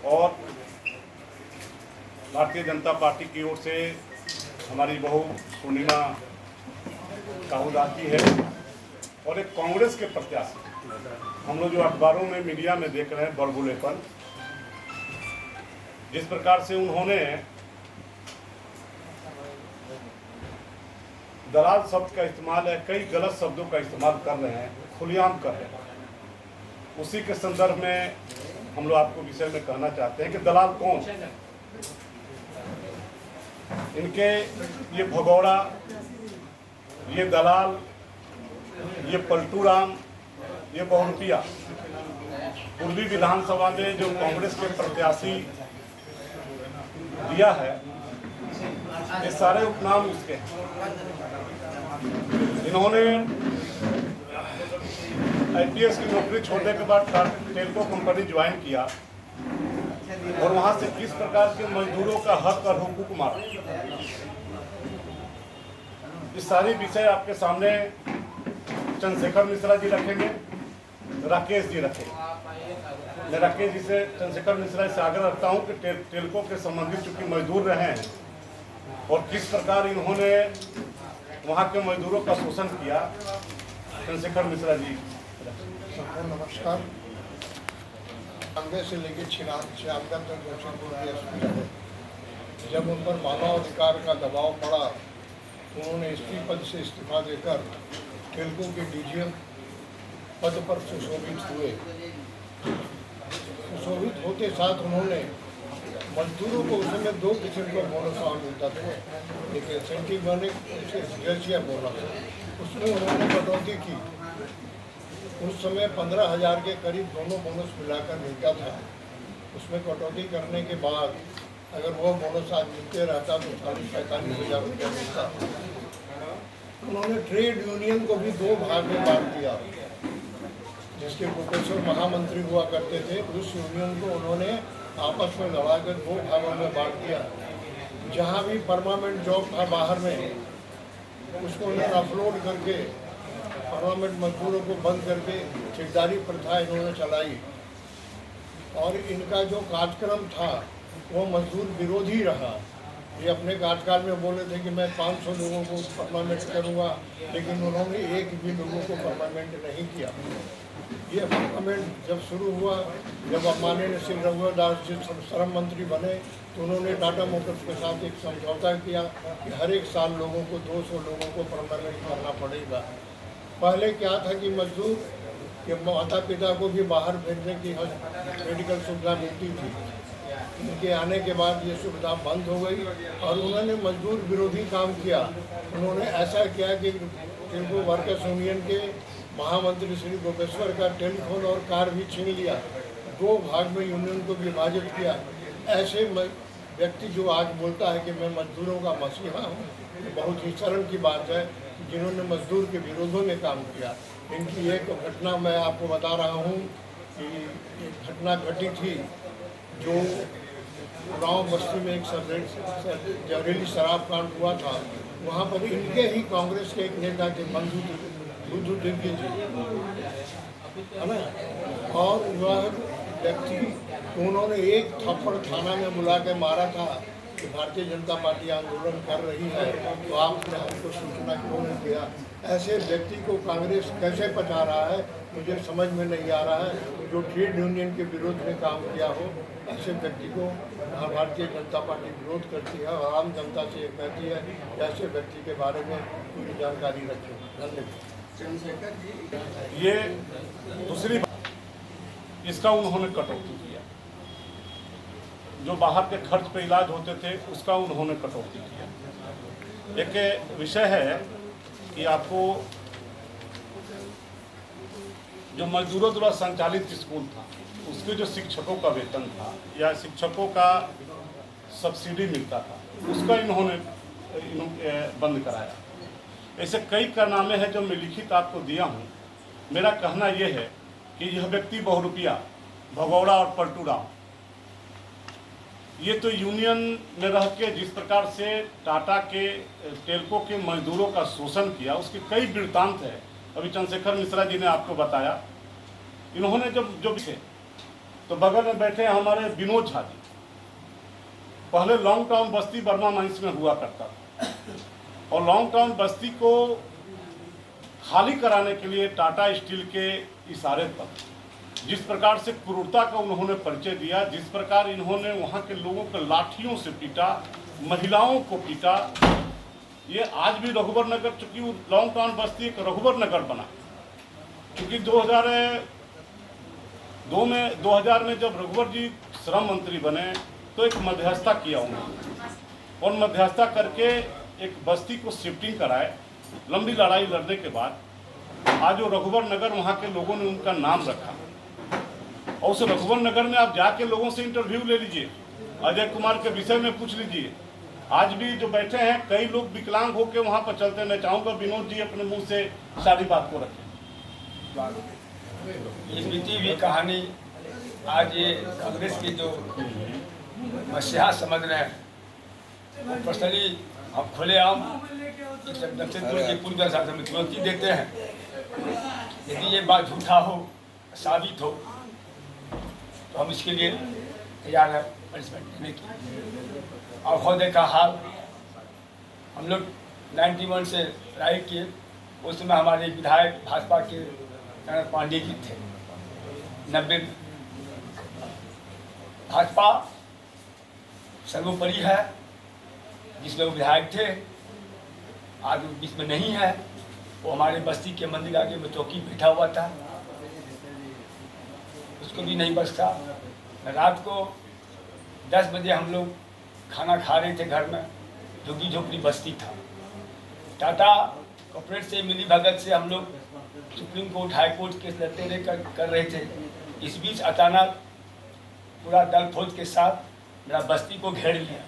और भारतीय जनता पार्टी की ओर से हमारी बहू पूर्णिमा काहुदाती है और एक कांग्रेस के प्रत्याशी हम लोग जो अखबारों में मीडिया में देख रहे हैं बड़बुलेपन, जिस प्रकार से उन्होंने दलाल शब्द का इस्तेमाल है, कई गलत शब्दों का इस्तेमाल कर रहे हैं, खुलेआम कर रहे हैं। उसी के संदर्भ में हम लोग आपको विषय में कहना चाहते हैं कि दलाल कौन, इनके ये भगौड़ा, ये दलाल, ये पलटू राम, ये बहुरुपिया पूर्वी विधानसभा में जो कांग्रेस के प्रत्याशी दिया है, ये सारे उपनाम उसके हैं। इन्होंने आईपीएस की नौकरी छोड़ने के बाद टेल्को कंपनी ज्वाइन किया और वहां से किस प्रकार के मजदूरों का हक और हुकूक मारा, ये सारी विषय आपके सामने चंद्रशेखर मिश्रा जी रखेंगे, राकेश जी रखेंगे। मैं राकेश जी से, चंद्रशेखर मिश्रा से आग्रह रखता हूं कि टेल्को के संबंधित चूंकि मजदूर रहे हैं और किस प्रकार इन्होंने वहां के मजदूरों का शोषण किया, चंद्रशेखर मिश्रा जी। नमस्कार। कांग्रेस से लेकर छियानवे तक लखीमपुर के एसपी रहे। जब उन पर मानवाधिकार का दबाव पड़ा तो उन्होंने एसपी पद से इस्तीफा देकर टेल्को के डीजीएम पद पर सुशोभित हुए। सुशोभित होते साथ उन्होंने मजदूरों को उस समय 2 किस्म का बोनस मिलता था, एक इंसेंटिव बोनस, बोनस, उसमें उन्होंने कटौती की। उस समय 15,000 के करीब दोनों बोनस मिलाकर मिलता था। उसमें कटौती करने के बाद अगर वो बोनस आज मिलते रहता तो 40-45,000 रुपया मिलता। उन्होंने ट्रेड यूनियन को भी 2 भाग में बांट दिया। जिसके प्रोफेसर महामंत्री हुआ करते थे, उस यूनियन को उन्होंने आपस में लड़ाकर 2 भागों में बांट दिया। जहाँ भी परमानेंट जॉब था बाहर में, उसको उन्होंने अपलोड करके परमानेंट मजदूरों को बंद करके ठेकेदारी प्रथा इन्होंने चलाई। और इनका जो कार्यक्रम था वो मजदूर विरोधी रहा। ये अपने कार्यकाल में बोले थे कि मैं 500 लोगों को परमानेंट करूँगा, लेकिन उन्होंने एक भी लोगों को परमानेंट नहीं किया। ये परमानेंट जब शुरू हुआ, जब माननीय श्री रघुवर जी श्रम मंत्री बने तो उन्होंने टाटा मोटर्स के साथ एक समझौता किया कि हर एक साल लोगों को 200 लोगों को परमानेंट करना पड़ेगा। पहले क्या था कि मजदूर के माता पिता को भी बाहर भेजने की मेडिकल सुविधा मिलती थी। इनके आने के बाद ये सुविधा बंद हो गई और उन्होंने मजदूर विरोधी काम किया। उन्होंने ऐसा किया कि टेल्को वर्कर्स यूनियन के महामंत्री श्री गोपेश्वर का टेलीफोन और कार भी छीन लिया, 2 भाग में यूनियन को विभाजित किया। ऐसे व्यक्ति जो आज बोलता है कि मैं मजदूरों का मसीहा हूँ, बहुत ही शर्म की बात है जिन्होंने मजदूर के विरोधों में काम किया। इनकी एक घटना मैं आपको बता रहा हूँ कि एक घटना घटी थी जो गांव बस्ती में एक जहरीली शराब कांड हुआ था। वहाँ पर इनके ही कांग्रेस के एक नेता थे बुद्धू दिव्य जी, है ना, और वह व्यक्ति उन्होंने एक थप्पड़ थाना में बुला के मारा था कि भारतीय जनता पार्टी आंदोलन कर रही है तो आपने हमको सूचना क्यों नहीं दिया। ऐसे व्यक्ति को कांग्रेस कैसे पचा रहा है मुझे समझ में नहीं आ रहा है। जो ट्रेड यूनियन के विरोध में काम किया हो, ऐसे व्यक्ति को भारतीय जनता पार्टी विरोध करती है और आम जनता से कहती है कि ऐसे व्यक्ति के बारे में पूरी जानकारी रखें। धन्यवाद। ये दूसरी बात, इसका उन्होंने कटौती किया। जो बाहर के खर्च पे इलाज होते थे उसका उन्होंने कटौती किया। एक विषय है कि आपको जो मजदूरों द्वारा संचालित स्कूल था उसके जो शिक्षकों का वेतन था या शिक्षकों का सब्सिडी मिलता था, उसका इन्होंने बंद कराया। ऐसे कई कारनामे हैं जो मैं लिखित आपको दिया हूँ। मेरा कहना यह है कि यह व्यक्ति बहुरुपिया, भगौड़ा और पलटू राम, ये तो यूनियन में रह के जिस प्रकार से टाटा के टेल्को के मजदूरों का शोषण किया, उसके कई वृत्तांत है। अभी चंद्रशेखर मिश्रा जी ने आपको बताया। इन्होंने जब तो बगल में बैठे हैं हमारे विनोद झा जी। पहले लॉन्ग टाउन बस्ती बर्मा माइंस में हुआ करता था, और लॉन्ग टाउन बस्ती को खाली कराने के लिए टाटा स्टील के इशारे पर जिस प्रकार से क्रूरता का उन्होंने परिचय दिया, जिस प्रकार इन्होंने वहाँ के लोगों को लाठियों से पीटा, महिलाओं को पीटा, ये आज भी रघुवर नगर, चूँकि लॉन्ग टाउन बस्ती एक रघुवर नगर बना, क्योंकि 2000 में जब रघुवर जी श्रम मंत्री बने तो एक मध्यस्थता किया उन्होंने, और मध्यस्थता करके एक बस्ती को शिफ्टिंग कराए। लंबी लड़ाई लड़ने के बाद आज वो रघुवर नगर, वहाँ के लोगों ने उनका नाम रखा। और उस रघुवर नगर में आप जाके लोगों से इंटरव्यू ले लीजिए, अजय कुमार के विषय में पूछ लीजिए। आज भी जो बैठे हैं कई लोग विकलांग होकर वहाँ पर चलते हैं। मैं चाहूँगा विनोद जी अपने मुंह से सारी बात को रखें। ये बीती हुई कहानी आज ये कांग्रेस की जो मसीहा समझ रहे हैं, पर्सनली हम खुलेआम जमशेदपुर के पूर्व शासन में चुनौती देते हैं। यदि ये बात झूठा हो, साबित हो, तो हम इसके लिए तैयार हैं पनिशमेंट देने की। और खुदे का हाल, हम लोग 91 से लड़ाई किए, उस समय हमारे विधायक भाजपा के करण पांडे जी थे। 90 भाजपा सर्वोपरि है, जिसमें वो विधायक थे, आज वो बीच में नहीं है। वो हमारे बस्ती के मंदिर आगे में चौकी बैठा हुआ था, उसको भी नहीं बचता। रात को 10 बजे हम लोग खाना खा रहे थे घर में, झुग्गी झोपड़ी बस्ती था। टाटा कॉर्पोरेट से मिली भगत से हम लोग supreme court high court case लड़ते रहे कर रहे थे। इस बीच अचानक पूरा दल फौज के साथ मेरा बस्ती को घेर लिया।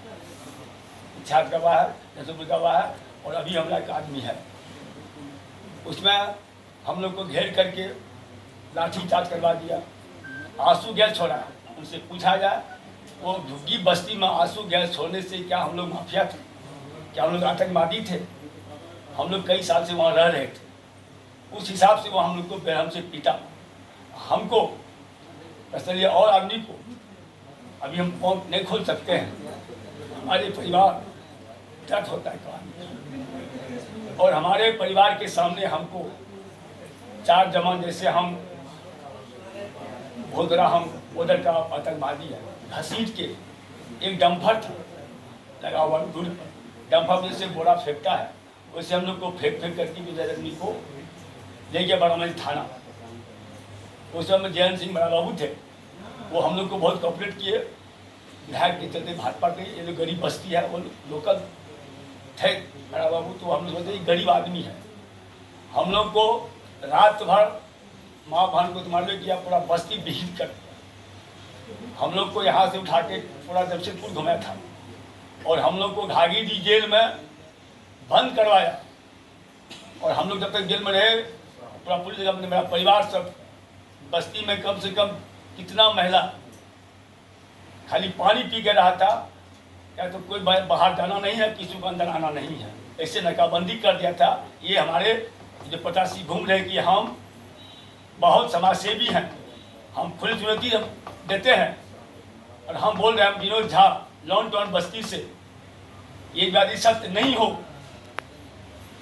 छात्र गवाह है, नजर गवाह है, और अभी हमारा एक आदमी है। उसमें हम लोग को घेर करके लाठी चार्ज करवा दिया, आंसू गैस छोड़ा। उनसे पूछा जाए, वो झुग्गी बस्ती में आंसू गैस छोड़ने से क्या हम लोग माफिया थे? क्या हम लोग आतंकवादी थे? हम लोग कई साल से वहाँ रह रहे थे। उस हिसाब से वो हम लोग को बेरहम से पीटा। हमको पर्सनली और आदमी को अभी हम फोन नहीं खोल सकते हैं। हमारे परिवार दर्द होता है कहानी, और हमारे परिवार के सामने हमको 4 जवान जैसे हम भोदरा, हम उधर का आतंकवादी है, घसीट के एक डंपर था लगा हुआ दूर पर, डंपर में से बोरा फेंकता है, वैसे हम लोग को फेंक करके विजय आदमी को ले गया बरामद थाना। उस समय जयंत सिंह बड़ा बाबू थे, वो हम लोग को बहुत कॉपरेट किए। विधायक के चलते भाजपा के, ये जो गरीब बस्ती है वो लोकल थे बड़ा बाबू, तो हम लोग सोचते गरीब आदमी है। हम लोग को रात भर माँ बहन को तुम्हारे किया, पूरा बस्ती विहित कर दिया। हम लोग को यहाँ से उठा के पूरा जमशेदपुर घुमाया था, और हम लोग को घाघीडीह जेल में बंद करवाया। और हम लोग जब तक जेल में रहे, पूरा पूरी जगह मेरा परिवार सब, बस्ती में कम से कम कितना महिला खाली पानी पी के रहा था, या तो कोई बाहर जाना नहीं है, किसी को अंदर आना नहीं है, ऐसे नाकाबंदी कर दिया था। ये हमारे जो पटासी घूम रहे कि हम बहुत समाजसेवी हैं, हम खुली चुनौती देते हैं, और हम बोल रहे हैं विनोद झा लॉन्ग टाउन बस्ती से, ये यदि सत्य नहीं हो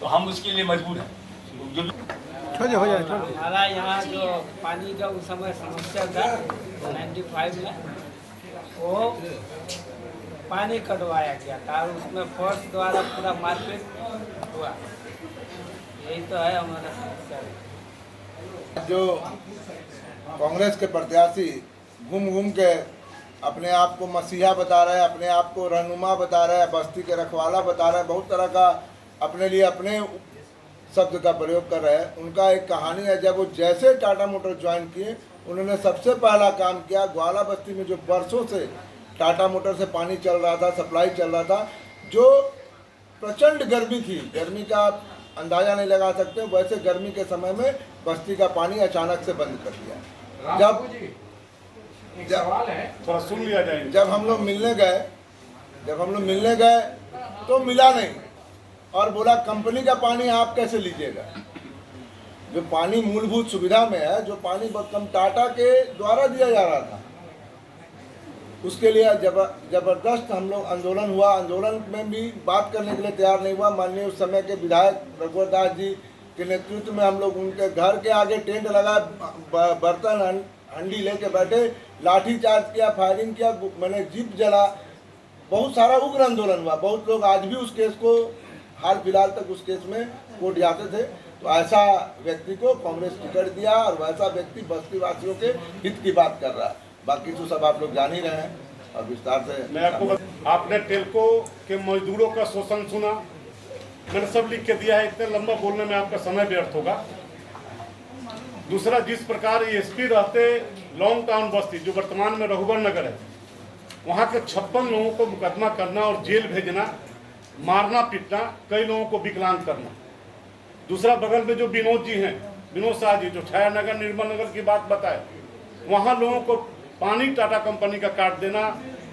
तो हम उसके लिए मजबूर हैं। हमारा यहाँ जो पानी का उस समय समस्या था 95 में, वो पानी कटवाया गया था, और उसमें फोर्स द्वारा पूरा मारपीट हुआ। यही तो है हमारा समस्या। जो कांग्रेस के प्रत्याशी घूम घूम के अपने आप को मसीहा बता रहे हैं, अपने आप को रहनुमा बता रहे हैं, बस्ती के रखवाला बता रहे हैं, बहुत तरह का अपने लिए अपने शब्द का प्रयोग कर रहे हैं। उनका एक कहानी है, जब वो जैसे टाटा मोटर ज्वाइन किए, उन्होंने सबसे पहला काम किया, ग्वाला बस्ती में जो बरसों से टाटा मोटर से पानी चल रहा था, सप्लाई चल रहा था, जो प्रचंड गर्मी थी, गर्मी का अंदाज़ा नहीं लगा सकते, वैसे गर्मी के समय में बस्ती का पानी अचानक से बंद कर दिया। थोड़ा सुन लिया जाए। जब हम लोग मिलने गए तो मिला नहीं, और बोला कंपनी का पानी आप कैसे लीजिएगा? जो पानी मूलभूत सुविधा में है, जो पानी बहुत कम टाटा के द्वारा दिया जा रहा था, उसके लिए जबरदस्त हम लोग आंदोलन हुआ। आंदोलन में भी बात करने के लिए तैयार नहीं हुआ। माननीय उस समय के विधायक रघुवर दास जी के नेतृत्व में हम लोग उनके घर के आगे टेंट लगा, बर्तन हंडी लेके बैठे, लाठी चार्ज किया, फायरिंग किया, मैंने जीप जला, बहुत सारा उग्र आंदोलन हुआ। बहुत लोग आज भी उस केस को, हाल फिलहाल तक उस केस में कोर्ट जाते थे। तो ऐसा व्यक्ति को कांग्रेस टिकट दिया और वैसा व्यक्ति बस्ती वासियों के हित की बात कर रहा है। बाकी तो सब आप लोग जान ही रहे हैं और विस्तार से मैं आपको आपने टेल्को के मजदूरों का शोषण सुना, मैंने सब लिख के दिया है। इतने लंबा बोलने में आपका समय व्यर्थ होगा। दूसरा, जिस प्रकार एसपी रहते लॉन्ग टाउन बस्ती, जो वर्तमान में रघुवर नगर है, वहाँ के 56 लोगों को मुकदमा करना और जेल भेजना, मारना पीटना, कई लोगों को विकलांग करना। दूसरा, बगल में जो विनोद जी हैं, विनोद शाह जी, जो छाया नगर निर्मल नगर की बात बताए, वहाँ लोगों को पानी टाटा कंपनी का काट देना,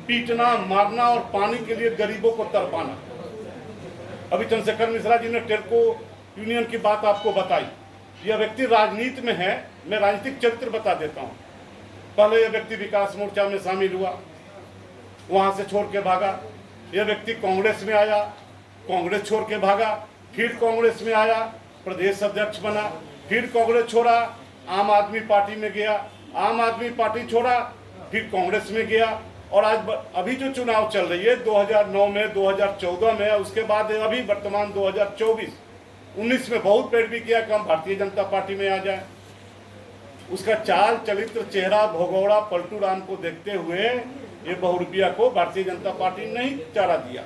पीटना, मारना और पानी के लिए गरीबों को तरपाना। अभी चंद्रशेखर मिश्रा जी ने टेल्को यूनियन की बात आपको बताई। यह व्यक्ति राजनीति में है। मैं राजनीतिक चरित्र बता देता हूँ। पहले यह व्यक्ति विकास मोर्चा में शामिल हुआ, वहाँ से छोड़ के भागा। यह व्यक्ति कांग्रेस में आया, कांग्रेस छोड़ के भागा, फिर कांग्रेस में आया, प्रदेश अध्यक्ष बना, फिर कांग्रेस छोड़ा, आम आदमी पार्टी में गया, आम आदमी पार्टी छोड़ा, फिर कांग्रेस में गया। और आज अभी जो चुनाव चल रही है 2009 में, 2014 में, उसके बाद अभी वर्तमान 2024-19 में बहुत पैरवी किया कि हम भारतीय जनता पार्टी में आ जाए। उसका चाल चरित्र, चेहरा, भगौड़ा, पलटू राम को देखते हुए ये बहुरूपिया को भारतीय जनता पार्टी नहीं चारा दिया,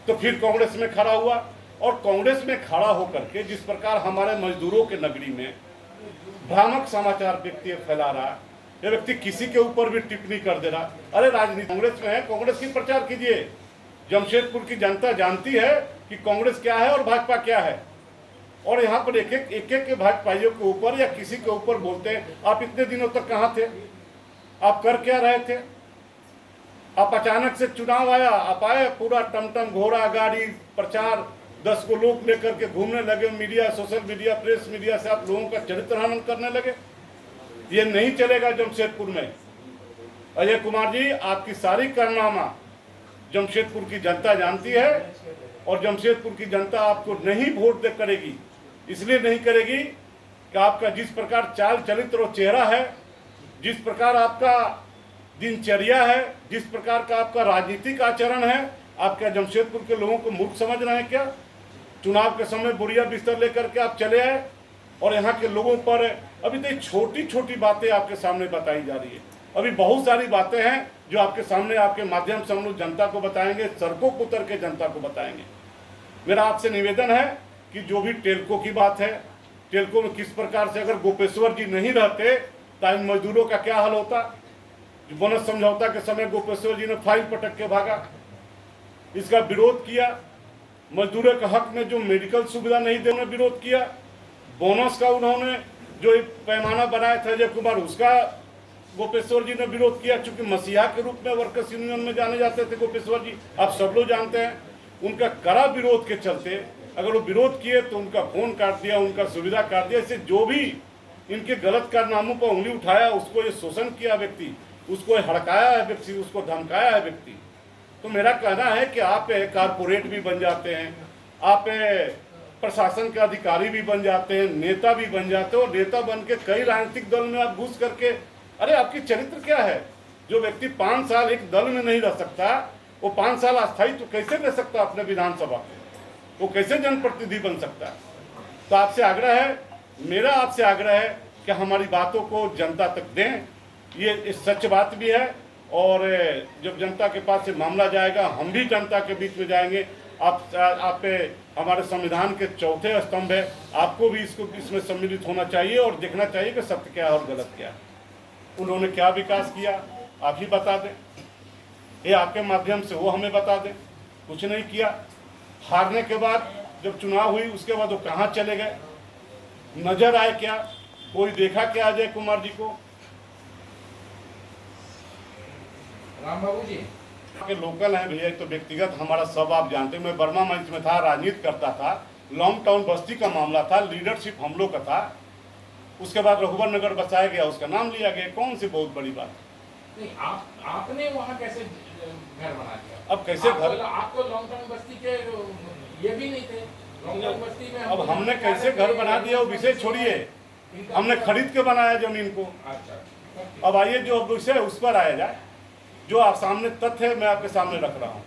तो फिर कांग्रेस में खड़ा हुआ। और कांग्रेस में खड़ा होकर के जिस प्रकार हमारे मजदूरों के नगरी में भ्रामक समाचार व्यक्ति फैला रहा, ये व्यक्ति किसी के ऊपर भी टिप्पणी कर दे रहा। अरे राजनीति कांग्रेस में है, कांग्रेस की प्रचार कीजिए। जमशेदपुर की जनता जानती है कि कांग्रेस क्या है और भाजपा क्या है। और यहाँ पर एक एक भाजपाइयों के ऊपर या किसी के ऊपर बोलते हैं। आप इतने दिनों तक कहाँ थे? आप कर क्या रहे थे? आप अचानक से चुनाव आया, आप आए, पूरा टमटम, घोड़ा गाड़ी, प्रचार, 10 को लोग लेकर के घूमने लगे। Media, social media, press media से आप लोगों का चरित्र हनन करने लगे। ये नहीं चलेगा जमशेदपुर में। अजय कुमार जी, आपकी सारी कारनामा जमशेदपुर की जनता जानती है और जमशेदपुर की जनता आपको नहीं वोट दे करेगी। इसलिए नहीं करेगी कि आपका जिस प्रकार चाल चरित्र और चेहरा है, जिस प्रकार आपका दिनचर्या है, जिस प्रकार का आपका राजनीतिक आचरण है, आप क्या जमशेदपुर के लोगों को मूर्ख समझ रहे हैं क्या? चुनाव के समय बोरिया बिस्तर लेकर के आप चले आए और यहाँ के लोगों पर अभी तो छोटी छोटी बातें आपके सामने बताई जा रही है। अभी बहुत सारी बातें हैं जो आपके सामने, आपके माध्यम से हम लोग जनता को बताएंगे, सड़कों पर उतर के जनता को बताएंगे। मेरा आपसे निवेदन है कि जो भी टेल्को की बात है, टेल्को में किस प्रकार से अगर गोपेश्वर जी नहीं रहते तो इन मजदूरों का क्या हाल होता। बोनस समझौता के समय गोपेश्वर जी ने फाइल पटक के भागा, इसका विरोध किया। मजदूरों के हक में जो मेडिकल सुविधा नहीं दे, उन्होंने विरोध किया। बोनस का उन्होंने जो एक पैमाना बनाया था अजय कुमार, उसका गोपेश्वर जी ने विरोध किया। चूंकि मसीहा के रूप में वर्कर्स यूनियन में जाने जाते थे गोपेश्वर जी, आप सब लोग जानते हैं। उनका कड़ा विरोध के चलते अगर वो विरोध किए तो उनका फोन काट दिया, उनका सुविधा काट दिया। इससे जो भी इनके गलत कारनामों पर उंगली उठाया, उसको ये शोषण किया व्यक्ति, उसको हड़काया है व्यक्ति, उसको धमकाया है व्यक्ति। तो मेरा कहना है कि आप कारपोरेट भी बन जाते हैं, आप प्रशासन के अधिकारी भी बन जाते हैं, नेता भी बन जाते हैं, और नेता बन के कई राजनीतिक दल में आप घुस करके, अरे आपकी चरित्र क्या है? जो व्यक्ति 5 साल एक दल में नहीं रह सकता, वो 5 साल अस्थायी तो कैसे ले सकता अपने विधानसभा में? वो कैसे जनप्रतिनिधि बन सकता है? तो आपसे आग्रह है, मेरा आपसे आग्रह है कि हमारी बातों को जनता तक दें। ये सच बात भी है, और जब जनता के पास से मामला जाएगा, हम भी जनता के बीच में जाएंगे। आप हमारे संविधान के चौथे स्तंभ है, आपको भी इसमें सम्मिलित होना चाहिए और देखना चाहिए कि सत्य क्या है और गलत क्या है। उन्होंने क्या विकास किया आप ही बता दें, ये आपके माध्यम से वो हमें बता दें। कुछ नहीं किया। हारने के बाद जब चुनाव हुई उसके बाद वो कहाँ चले गए? नजर आए क्या? कोई देखा क्या अजय कुमार जी को? राम बाबू जी के लोकल हैं भैया, तो व्यक्तिगत हमारा सब आप जानते हैं। मैं बर्मा मंच में था, राजनीति करता था, लॉन्ग टाउन बस्ती का मामला था, लीडरशिप हम लोग का था। उसके बाद रघुवर नगर बसाया गया, उसका नाम लिया गया, कौन सी बहुत बड़ी बात। नहीं, आपने वहाँ कैसे घर बना दिया? अब कैसे घर- आपको लॉन्ग टर्म बस्ती के ये भी नहीं थे। लॉन्ग टर्म बस्ती में अब हमने कैसे घर बना दिया वो विषय छोड़िए, हमने खरीद के बनाया जमीन को। अच्छा, अब आइए जो विषय उस पर आया जाए, जो आप सामने तथ्य मैं आपके सामने रख रहा हूँ।